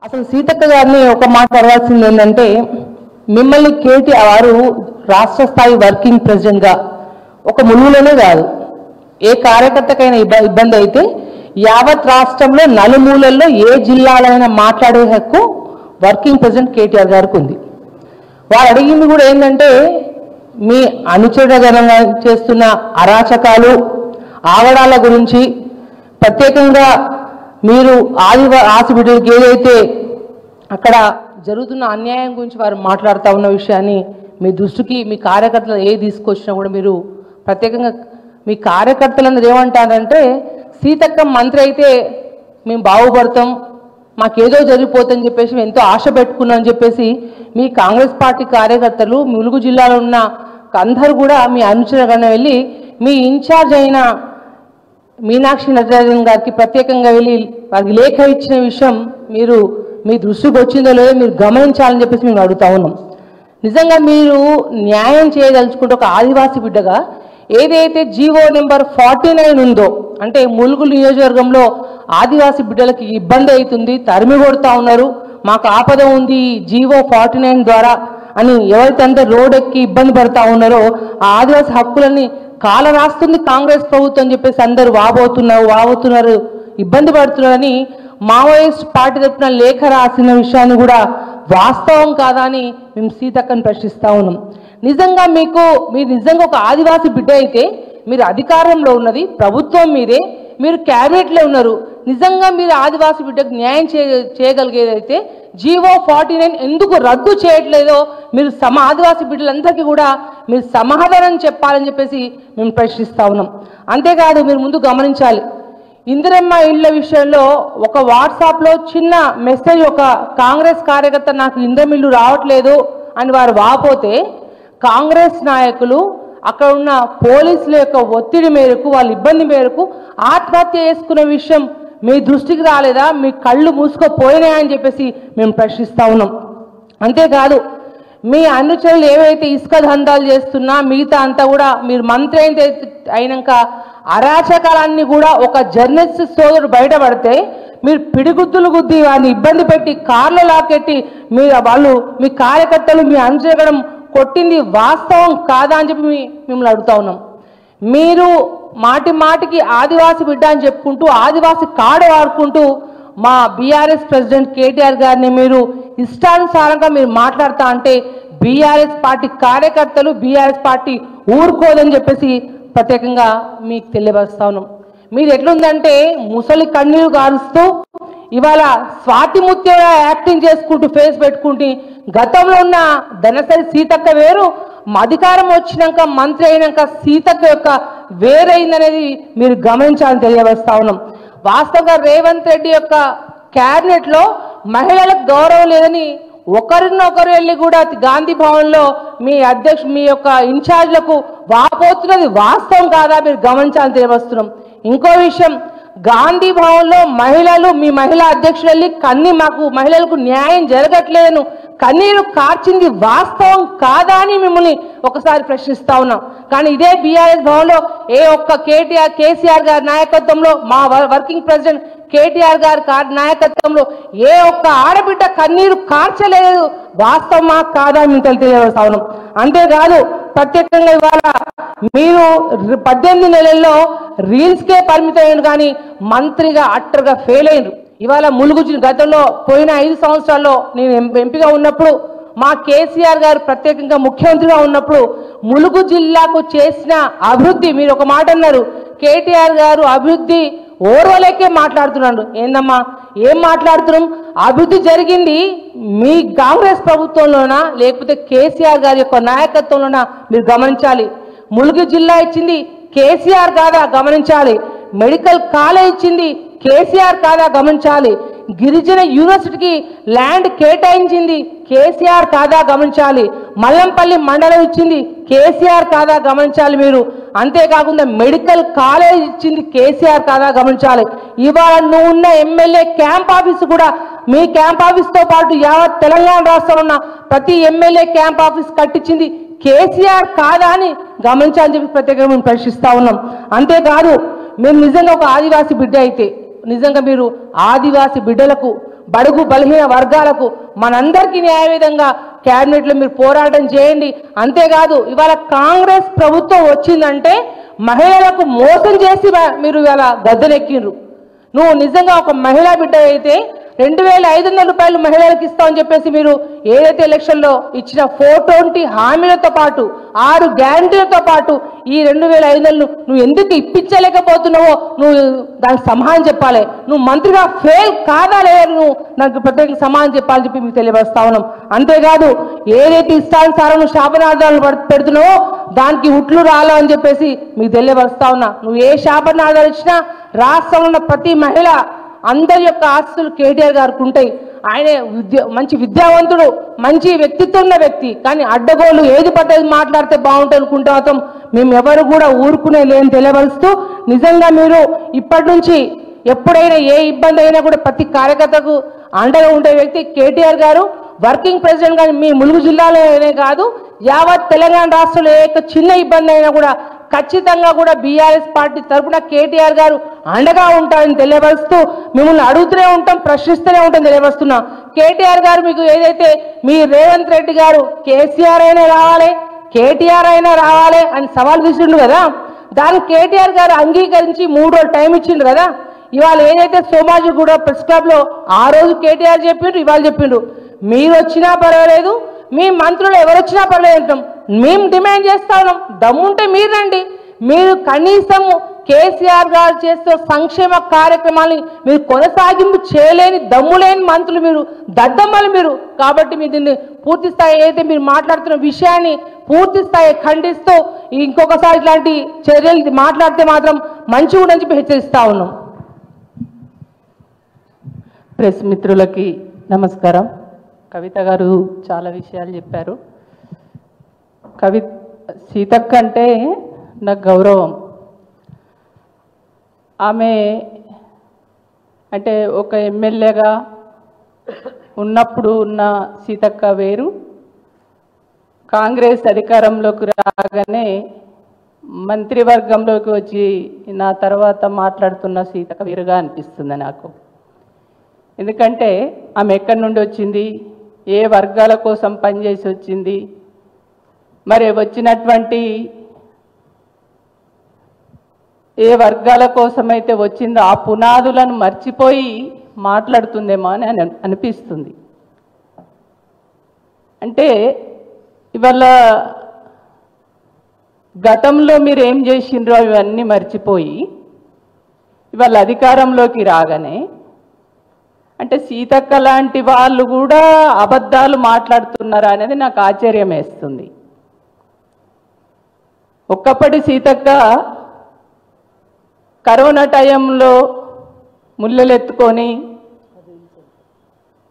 అసలు సీతక్క గారిని ఒక మాట అడగాల్సింది ఏంటంటే, మిమ్మల్ని కేటీఆర్ వారు రాష్ట్ర స్థాయి వర్కింగ్ ప్రెసిడెంట్గా ఒక ములుగులోనే కాదు, ఏ కార్యకర్తకైనా ఇబ్బంది అయితే యావత్ రాష్ట్రంలో నలుమూలల్లో ఏ జిల్లాలైనా మాట్లాడే హక్కు వర్కింగ్ ప్రెసిడెంట్ కేటీఆర్ గారికి ఉంది. వారు అడిగింది కూడా ఏంటంటే, మీ అనుచరులుగా చేస్తున్న అరాచకాలు ఆగడాల గురించి, ప్రత్యేకంగా మీరు ఆదివాసి బిడ్డలకి ఏదైతే అక్కడ జరుగుతున్న అన్యాయం గురించి వారు మాట్లాడుతూ ఉన్న విషయాన్ని మీ దృష్టికి మీ కార్యకర్తలు ఏ తీసుకొచ్చినా కూడా మీరు ప్రత్యేకంగా మీ కార్యకర్తలను ఏమంటారంటే, సీతక్క మంత్రి అయితే మేము బాగుపడతాం, మాకేదో జరిగిపోతుందని చెప్పేసి ఎంతో ఆశ పెట్టుకున్నాం అని చెప్పేసి మీ కాంగ్రెస్ పార్టీ కార్యకర్తలు ములుగు జిల్లాలో ఉన్న అందరూ కూడా మీ అనుచరులుగా వెళ్ళి మీ ఇన్ఛార్జ్ అయిన మీనాక్షి నటరాజన్ గారికి ప్రత్యేకంగా వెళ్ళి వారికి లేఖ ఇచ్చిన విషయం మీరు మీ దృష్టికి వచ్చిందో లేదో మీరు గమనించాలని చెప్పేసి మేము అడుగుతా ఉన్నాం. నిజంగా మీరు న్యాయం చేయదలుచుకుంటే ఒక ఆదివాసీ బిడ్డగా ఏదైతే జీవో నెంబర్ 49 ఉందో, అంటే ములుగు నియోజకవర్గంలో ఆదివాసీ బిడ్డలకి ఇబ్బంది అవుతుంది, తరిమి కొడుతూ ఉన్నారు, మాకు ఆపద ఉంది జీవో 49 ద్వారా అని ఎవరైతే అందరూ రోడ్ ఎక్కి ఇబ్బంది పడుతూ ఉన్నారో ఆ ఆదివాసీ హక్కులని కాల రాస్తుంది కాంగ్రెస్ ప్రభుత్వం అని చెప్పేసి అందరూ వాబోతున్నారు ఇబ్బంది పడుతున్నారని మావోయిస్ట్ పార్టీ తరఫున లేఖ రాసిన విషయాన్ని కూడా వాస్తవం కాదా అని మేము సీతక్కని ప్రశ్నిస్తూ ఉన్నాం. నిజంగా మీరు నిజంగా ఒక ఆదివాసీ బిడ్డ అయితే మీరు అధికారంలో ఉన్నది ప్రభుత్వం మీరే, మీరు క్యాబినెట్లో ఉన్నారు, నిజంగా మీరు ఆదివాసీ బిడ్డకు న్యాయం చేయగలిగేదైతే జీవో 49 ఎందుకు రద్దు చేయట్లేదో మీరు ఆదివాసీ బిడ్డలందరికీ కూడా మీరు సమాధానం చెప్పాలని చెప్పేసి మేము ప్రశ్నిస్తూ ఉన్నాం. అంతేకాదు, మీరు ముందు గమనించాలి, ఇందిరమ్మ ఇళ్ల విషయంలో ఒక వాట్సాప్లో చిన్న మెసేజ్ ఒక కాంగ్రెస్ కార్యకర్త నాకు ఇందిరమ్మ ఇల్లు రావట్లేదు అని వారు వాపోతే కాంగ్రెస్ నాయకులు అక్కడ ఉన్న పోలీసుల యొక్క ఒత్తిడి మేరకు వాళ్ళ ఇబ్బంది మేరకు ఆత్మహత్య చేసుకున్న విషయం మీ దృష్టికి రాలేదా? మీ కళ్ళు మూసుకుపోయినాయని చెప్పేసి మేము ప్రశ్నిస్తూ ఉన్నాం. అంతేకాదు, మీ అనుచరులు ఏవైతే ఇసుక దందాలు చేస్తున్నా మిగతా అంతా కూడా మీరు మంత్రి అయినాక అరాచకాలన్నీ కూడా ఒక జర్నలిస్ట్ సోదరుడు బయటపడితే మీరు పిడిగుద్దులు గుద్ది వారిని ఇబ్బంది పెట్టి కార్లో లాకెట్టి మీ కార్యకర్తలు మీ అనుచరగడం కొట్టింది వాస్తవం కాదా అని చెప్పి మిమ్మల్ని అడుగుతా ఉన్నాం. మీరు మాటికి ఆదివాసీ బిడ్డ అని చెప్పుకుంటూ ఆదివాసీ కార్డు వాడుకుంటూ మా బీఆర్ఎస్ ప్రెసిడెంట్ కేటీఆర్ గారిని మీరు ఇష్టానుసారంగా మీరు మాట్లాడుతా అంటే బీఆర్ఎస్ పార్టీ కార్యకర్తలు బీఆర్ఎస్ పార్టీ ఊరుకోదని చెప్పేసి ప్రత్యేకంగా మీకు తెలియపరుస్తా ఉన్నాం. మీరు ఎట్లుందంటే ముసలి కన్నీరు గారుస్తూ ఇవాళ స్వాతి ముత్యంగా యాక్టింగ్ చేసుకుంటూ ఫేస్ పెట్టుకుంటూ గతంలో ఉన్న ధనసరి సీతక్క వేరు, అధికారం వచ్చినాక మంత్రి అయినాక సీతక్క యొక్క వేరైందనేది మీరు గమనించాలని తెలియవస్తా ఉన్నాం. వాస్తవంగా రేవంత్ రెడ్డి యొక్క క్యాబినెట్లో మహిళలకు గౌరవం లేదని ఒకరినొకరు వెళ్ళి కూడా గాంధీ భవన్లో మీ యొక్క ఇన్ఛార్జ్లకు వాపోతున్నది వాస్తవం కాదా మీరు గమనించాలని తెలియవస్తున్నాం. ఇంకో విషయం, గాంధీ భవన్లో మీ మహిళా అధ్యక్షులు వెళ్ళి మాకు మహిళలకు న్యాయం జరగట్లేను కన్నీరు కార్చింది వాస్తవం కాదా అని మిమ్మల్ని ఒకసారి ప్రశ్నిస్తా ఉన్నాం. కానీ ఇదే బీఆర్ఎస్ భవన్లో ఏ ఒక్క కేసీఆర్ గారి నాయకత్వంలో మా వర్కింగ్ ప్రెసిడెంట్ కేటీఆర్ గారి నాయకత్వంలో ఏ ఒక్క ఆడబిడ్డ కన్నీరు కార్చలేదు వాస్తవమా కాదా మేము తెలియజేస్తా ఉన్నాం. అంతేకాదు, ప్రత్యేకంగా ఇవాళ మీరు 18 నెలల్లో రీల్స్కే పరిమితమైనరు కానీ మంత్రిగా అట్టర్గా ఫెయిల్ అయినరు. ఇవాళ ములుగు గతంలో పోయిన 5 సంవత్సరాల్లో నేను ఎంపీగా ఉన్నప్పుడు మా కేసీఆర్ గారు ప్రత్యేకంగా ముఖ్యమంత్రిగా ఉన్నప్పుడు ములుగు జిల్లాకు చేసిన అభివృద్ధి మీరు ఒక మాట అన్నారు, కేటీఆర్ గారు అభివృద్ధి ఓర్వలేకే మాట్లాడుతున్నాడు. ఏందమ్మా ఏం మాట్లాడుతున్నాం? అభివృద్ధి జరిగింది మీ కాంగ్రెస్ ప్రభుత్వంలోనా లేకపోతే కేసీఆర్ గారి యొక్క నాయకత్వంలోనా మీరు గమనించాలి. ములుగు జిల్లా ఇచ్చింది కేసీఆర్ కాదా గమనించాలి. మెడికల్ కాలేజ్ ఇచ్చింది కేసీఆర్ కాదా గమనించాలి. గిరిజన యూనివర్సిటీకి ల్యాండ్ కేటాయించింది కేసీఆర్ కాదా గమనించాలి. మల్లంపల్లి మండలం ఇచ్చింది కేసీఆర్ కాదా గమనించాలి మీరు. అంతేకాకుండా మెడికల్ కాలేజ్ ఇచ్చింది కేసీఆర్ కాదా గమనించాలి. ఇవాళ నువ్వు ఉన్న ఎమ్మెల్యే క్యాంప్ ఆఫీస్ కూడా మీ క్యాంప్ ఆఫీస్తో పాటు యావత్ తెలంగాణ రాష్ట్రంలో ఉన్న ప్రతి ఎమ్మెల్యే క్యాంప్ ఆఫీస్ కట్టించింది కేసీఆర్ కాదా అని గమనించాలని చెప్పి ప్రత్యేకంగా మేము ప్రశ్నిస్తా ఉన్నాం. అంతేకాదు, మీరు నిజంగా ఒక ఆదివాసీ బిడ్డ అయితే నిజంగా మీరు ఆదివాసీ బిడ్డలకు బడుగు బలహీన వర్గాలకు మనందరికీ న్యాయ విధంగా క్యాబినెట్లో మీరు పోరాటం చేయండి. అంతేకాదు ఇవాళ కాంగ్రెస్ ప్రభుత్వం వచ్చిందంటే మహిళలకు మోసం చేసి మీరు ఇవాళ గద్దెనెక్కిండ్రు. నువ్వు నిజంగా ఒక మహిళా బిడ్డ అయితే 2500 రూపాయలు మహిళలకు ఇస్తామని చెప్పేసి మీరు ఏదైతే ఎలక్షన్లో ఇచ్చిన 420 హామీలతో పాటు 6 గ్యారంటీలతో పాటు ఈ 2500 నువ్వు ఎందుకు ఇప్పించలేకపోతున్నావో నువ్వు దానికి సమాధానం చెప్పాలి. నువ్వు మంత్రిగా ఫెయిల్ కాదా లేదా నువ్వు నాకు ప్రత్యేక సమాధానం చెప్పాలని చెప్పి మీకు తెలియపరుస్తా ఉన్నాం. అంతేకాదు ఏదైతే ఇష్టానుసారం నువ్వు శాపనార్థాలు పెడుతున్నావో దానికి ఉట్లు రాలో అని చెప్పేసి మీకు తెలియపరుస్తా ఉన్నా. నువ్వు ఏ శాపనార్థాలు ఇచ్చినా రాష్ట్రంలో ఉన్న ప్రతి మహిళ అందరి యొక్క ఆస్తులు కేటీఆర్ గారికి ఉంటాయి. ఆయన మంచి విద్యావంతుడు, మంచి వ్యక్తిత్వం ఉన్న వ్యక్తి. కానీ అడ్డగోలు ఏది పడ్డది మాట్లాడితే బాగుంటుంది అనుకుంటాం. మేము ఎవరు కూడా ఊరుకునే లేని తెలియపరుస్తూ నిజంగా మీరు ఇప్పటి నుంచి ఎప్పుడైనా ఏ ఇబ్బంది అయినా కూడా ప్రతి కార్యకర్తకు అండగా ఉండే వ్యక్తి కేటీఆర్ గారు. వర్కింగ్ ప్రెసిడెంట్ కానీ మీ ములుగు జిల్లాలోనే కాదు యావత్ తెలంగాణ రాష్ట్రంలో ఏ చిన్న ఇబ్బంది అయినా కూడా ఖచ్చితంగా కూడా బీఆర్ఎస్ పార్టీ తరఫున కేటీఆర్ గారు అండగా ఉంటారని తెలియపరుస్తూ మిమ్మల్ని అడుగుతూనే ఉంటాం, ప్రశ్నిస్తూనే ఉంటాం తెలియపరుస్తున్నా. కేటీఆర్ గారు మీకు ఏదైతే మీ రేవంత్ రెడ్డి గారు కేసీఆర్ అయినా రావాలి, కేటీఆర్ అయినా రావాలి అని సవాల్ విసిరిండు కదా, దాన్ని కేటీఆర్ గారు అంగీకరించి 3 రోజులు టైం ఇచ్చిండు కదా. ఇవాళ ఏదైతే సోమాజిగూడ ప్రెస్ క్లబ్ లో ఆ రోజు కేటీఆర్ చెప్పిండు, ఇవాళ చెప్పిండు మీరు వచ్చినా పర్వాలేదు, మీ మంత్రులు ఎవరు వచ్చినా పర్వాలేదు అంటాం. మేము డిమాండ్ చేస్తా ఉన్నాం, దమ్ముంటే మీరు రండి. మీరు కనీసం కేసీఆర్ గారు చేస్తున్న సంక్షేమ కార్యక్రమాన్ని మీరు కొనసాగింపు చేయలేని దమ్ములేని మంత్రులు మీరు, దద్దమ్మలు మీరు. కాబట్టి మీరు దీన్ని పూర్తి స్థాయి ఏదైతే మీరు మాట్లాడుతున్న విషయాన్ని పూర్తి స్థాయి ఖండిస్తూ ఇంకొకసారి ఇట్లాంటి చర్యలు మాట్లాడితే మాత్రం మంచిగా ఉండని చెప్పి హెచ్చరిస్తా ఉన్నాం. ప్రెస్ మిత్రులకి నమస్కారం. కవిత గారు చాలా విషయాలు చెప్పారు. సీతక్క అంటే నాకు గౌరవం. ఆమె అంటే ఒక ఎమ్మెల్యేగా ఉన్నప్పుడు ఉన్న సీతక్క వేరు, కాంగ్రెస్ అధికారంలోకి రాగానే మంత్రివర్గంలోకి వచ్చి నా తర్వాత మాట్లాడుతున్న సీతక్క వేరుగా అనిపిస్తుంది నాకు. ఎందుకంటే ఆమె ఎక్కడి నుండి వచ్చింది, ఏ వర్గాల కోసం పనిచేసి వచ్చింది, మరి వచ్చినటువంటి ఏ వర్గాల కోసమైతే వచ్చిందో ఆ పునాదులను మర్చిపోయి మాట్లాడుతుందేమో అని అనిపిస్తుంది. అంటే ఇవాళ గతంలో మీరు ఏం చేసిండ్రో ఇవన్నీ మర్చిపోయి ఇవాళ అధికారంలోకి రాగానే అంటే సీతక్క లాంటి వాళ్ళు కూడా అబద్ధాలు మాట్లాడుతున్నారా అనేది నాకు ఆశ్చర్యం వేస్తుంది. ఒక్కప్పటి సీతక్క కరోనా టైంలో ముళ్ళెత్తుకొని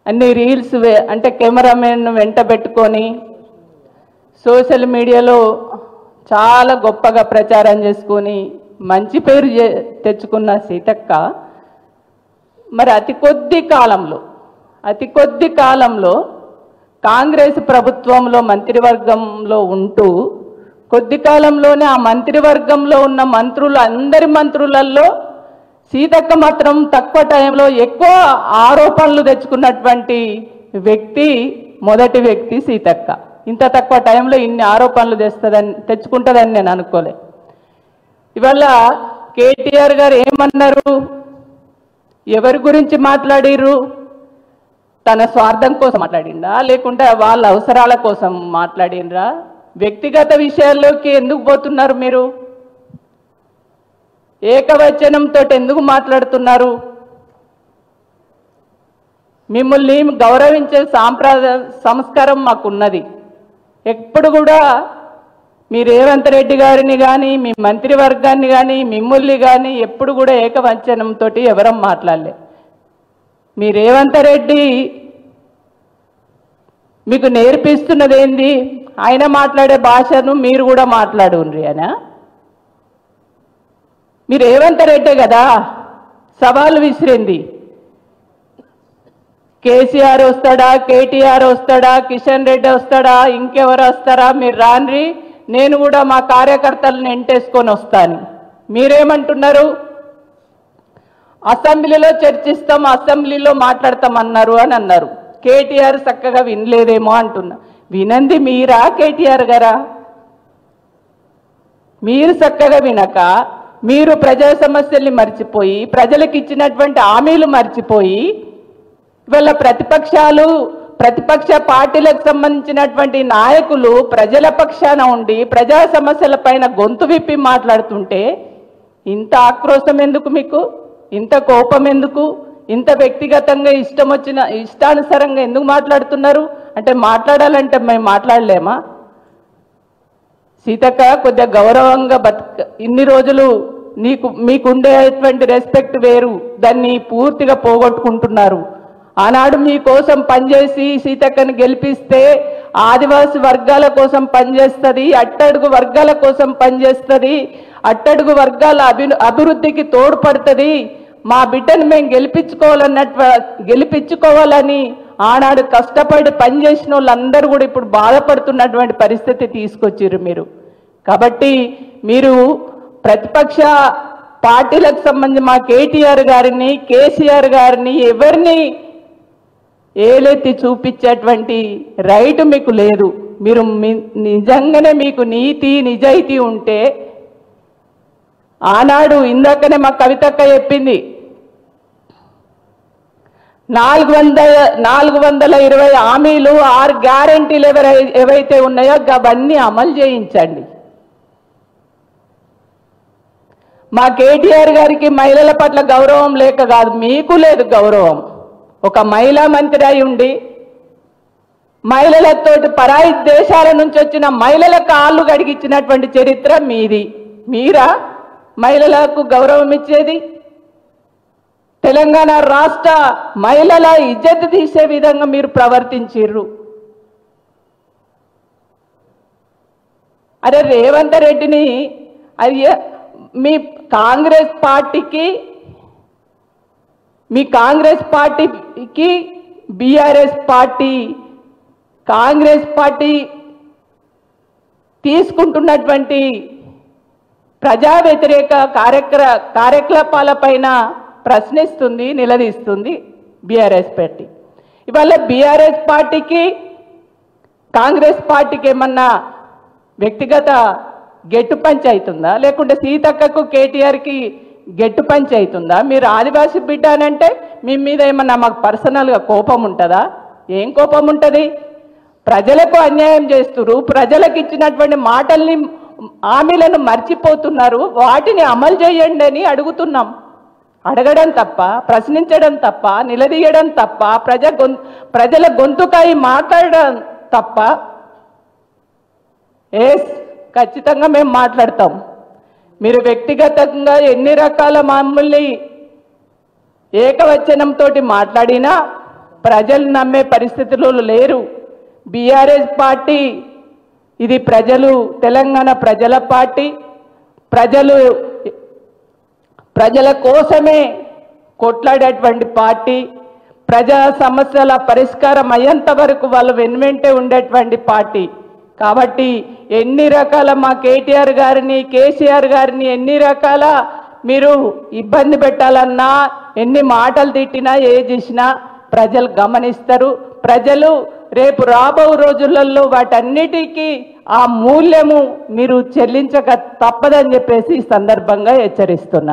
అన్ని రీల్స్ అంటే కెమెరామెన్ వెంట పెట్టుకొని సోషల్ మీడియాలో చాలా గొప్పగా ప్రచారం చేసుకొని మంచి పేరు తెచ్చుకున్న సీతక్క మరి అతి కొద్ది కాలంలో కాంగ్రెస్ ప్రభుత్వంలో మంత్రివర్గంలో ఉంటూ కొద్ది కాలంలోనే ఆ మంత్రివర్గంలో ఉన్న అందరి మంత్రులలో సీతక్క మాత్రం తక్కువ టైంలో ఎక్కువ ఆరోపణలు తెచ్చుకున్నటువంటి వ్యక్తి, మొదటి వ్యక్తి సీతక్క. ఇంత తక్కువ టైంలో ఇన్ని ఆరోపణలు తెచ్చుకుంటుందని నేను అనుకోలే. ఇవాళ కేటీఆర్ గారు ఏమన్నారు, ఎవరి గురించి మాట్లాడిర్రు, తన స్వార్థం కోసం మాట్లాడిండ్రా లేకుంటే వాళ్ళ అవసరాల కోసం మాట్లాడినరా? వ్యక్తిగత విషయాల్లోకి ఎందుకు పోతున్నారు మీరు? ఏకవచనంతో ఎందుకు మాట్లాడుతున్నారు? మిమ్మల్ని గౌరవించే సంస్కారం మాకున్నది. ఎప్పుడు కూడా మీ రేవంత్ రెడ్డి గారిని కానీ మీ మంత్రివర్గాన్ని కానీ మిమ్మల్ని కానీ ఎప్పుడు కూడా ఏకవచనంతో ఎవరం మాట్లాడలే. మీ రేవంత్ రెడ్డి మీకు నేర్పిస్తున్నది ఏంది? ఆయన మాట్లాడే భాషను మీరు కూడా మాట్లాడుండ్రి అనా? మీ రేవంత్ రెడ్డే కదా సవాలు విసిరింది. కేసీఆర్ వస్తాడా, కేటీఆర్ వస్తాడా, కిషన్ రెడ్డి వస్తాడా, ఇంకెవరు వస్తారా, మీరు రాన్రి, నేను కూడా మా కార్యకర్తలను ఎంటేసుకొని వస్తాను. మీరేమంటున్నారు? అసెంబ్లీలో చర్చిస్తాం, అసెంబ్లీలో మాట్లాడతాం అన్నారు అని అన్నారు. కేటీఆర్ చక్కగా వినలేదేమో అంటున్నా. వినంది మీరా కేటీఆర్ గారా? మీరు చక్కగా వినక మీరు ప్రజా సమస్యల్ని మర్చిపోయి, ప్రజలకు ఇచ్చినటువంటి హామీలు మర్చిపోయి, ఇవాళ ప్రతిపక్ష పార్టీలకు సంబంధించినటువంటి నాయకులు ప్రజల పక్షాన ఉండి ప్రజా సమస్యల పైన గొంతు విప్పి మాట్లాడుతుంటే ఇంత ఆక్రోశం ఎందుకు మీకు? ఇంత కోపం ఎందుకు? ఇంత వ్యక్తిగతంగా ఇష్టానుసారంగా ఎందుకు మాట్లాడుతున్నారు? అంటే మాట్లాడాలంటే మేము మాట్లాడలేమా? సీతక్క కొద్దిగా గౌరవంగా ఇన్ని రోజులు మీకుండేటువంటి రెస్పెక్ట్ వేరు, దాన్ని పూర్తిగా పోగొట్టుకుంటున్నారు. ఆనాడు మీకోసం పనిచేసి సీతక్కని గెలిపిస్తే ఆదివాసి వర్గాల కోసం పనిచేస్తుంది, అట్టడుగు వర్గాల కోసం పనిచేస్తుంది, అట్టడుగు వర్గాల అభివృద్ధికి తోడ్పడుతుంది, మా బిడ్డను మేము గెలిపించుకోవాలని ఆనాడు కష్టపడి పనిచేసిన వాళ్ళందరూ కూడా ఇప్పుడు బాధపడుతున్నటువంటి పరిస్థితి తీసుకొచ్చారు మీరు. కాబట్టి మీరు ప్రతిపక్ష పార్టీలకు సంబంధించి మా కేటీఆర్ గారిని, కేసీఆర్ గారిని ఎవరిని ఏలెత్తి చూపించేటువంటి రైట్ మీకు లేదు. మీరు నిజంగానే మీకు నీతి నిజాయితీ ఉంటే ఆనాడు ఇందాకనే మా కవితక్క చెప్పింది 420 హామీలు 6 గ్యారెంటీలు ఏవైతే ఉన్నాయో అవన్నీ అమలు చేయించండి. మా కేటీఆర్ గారికి మహిళల పట్ల గౌరవం లేక కాదు, మీకు లేదు గౌరవం. ఒక మహిళా మంత్రి అయి ఉండి మహిళలతోటి పరాయి దేశాల నుంచి వచ్చిన మహిళల కాళ్ళు గడిగించినటువంటి చరిత్ర మీది. మీరా మహిళలకు గౌరవం ఇచ్చేది? తెలంగాణ రాష్ట్ర మహిళల ఇజ్జత్ తీసే విధంగా మీరు ప్రవర్తించిర్రు. అరే రేవంత్ రెడ్డిని మీ కాంగ్రెస్ పార్టీకి బీఆర్ఎస్ పార్టీ కాంగ్రెస్ పార్టీ తీసుకుంటున్నటువంటి ప్రజా వ్యతిరేక కార్యకలాపాలపైన ప్రశ్నిస్తుంది, నిలదీస్తుంది బీఆర్ఎస్ పార్టీ. ఇవాళ బీఆర్ఎస్ పార్టీకి కాంగ్రెస్ పార్టీకి ఏమన్నా వ్యక్తిగత గెట్టు పంచి అవుతుందా? లేకుంటే సీతక్కకు కేటీఆర్కి గెట్టు పంచి అవుతుందా? మీరు ఆదివాసి బిడ్డ అని అంటే మీ మీద ఏమన్నా మాకు పర్సనల్గా కోపం ఉంటుందా? ఏం కోపం ఉంటుంది? ప్రజలకు అన్యాయం చేస్తున్నారు, ప్రజలకు ఇచ్చినటువంటి హామీలను మర్చిపోతున్నారు, వాటిని అమలు చేయండి అని అడుగుతున్నాం. అడగడం తప్ప, ప్రశ్నించడం తప్ప, నిలదీయడం తప్ప, ప్రజల గొంతుకాయ మాట్లాడడం తప్ప. ఖచ్చితంగా మేము మాట్లాడతాం. మీరు వ్యక్తిగతంగా ఎన్ని రకాల మమ్మల్ని ఏకవచనంతో మాట్లాడినా ప్రజలు నమ్మే పరిస్థితులు లేరు. బీఆర్ఎస్ పార్టీ ఇది తెలంగాణ ప్రజల పార్టీ. ప్రజల కోసమే కొట్లాడేటువంటి పార్టీ. ప్రజా సమస్యల పరిష్కారం అయ్యేంత వరకు వాళ్ళు వెన్నంటే ఉండేటువంటి పార్టీ. కాబట్టి ఎన్ని రకాల మా కేటీఆర్ గారిని, కేసీఆర్ గారిని ఎన్ని రకాల మీరు ఇబ్బంది పెట్టాలన్నా, ఎన్ని మాటలు తిట్టినా, ఏ చేసినా ప్రజలు గమనిస్తారు. ప్రజలు రేపు రాబో రోజులలో వాటన్నిటికీ ఆ మూల్యము మీరు చెల్లించక తప్పదని చెప్పేసి ఈ సందర్భంగా హెచ్చరిస్తున్నాను.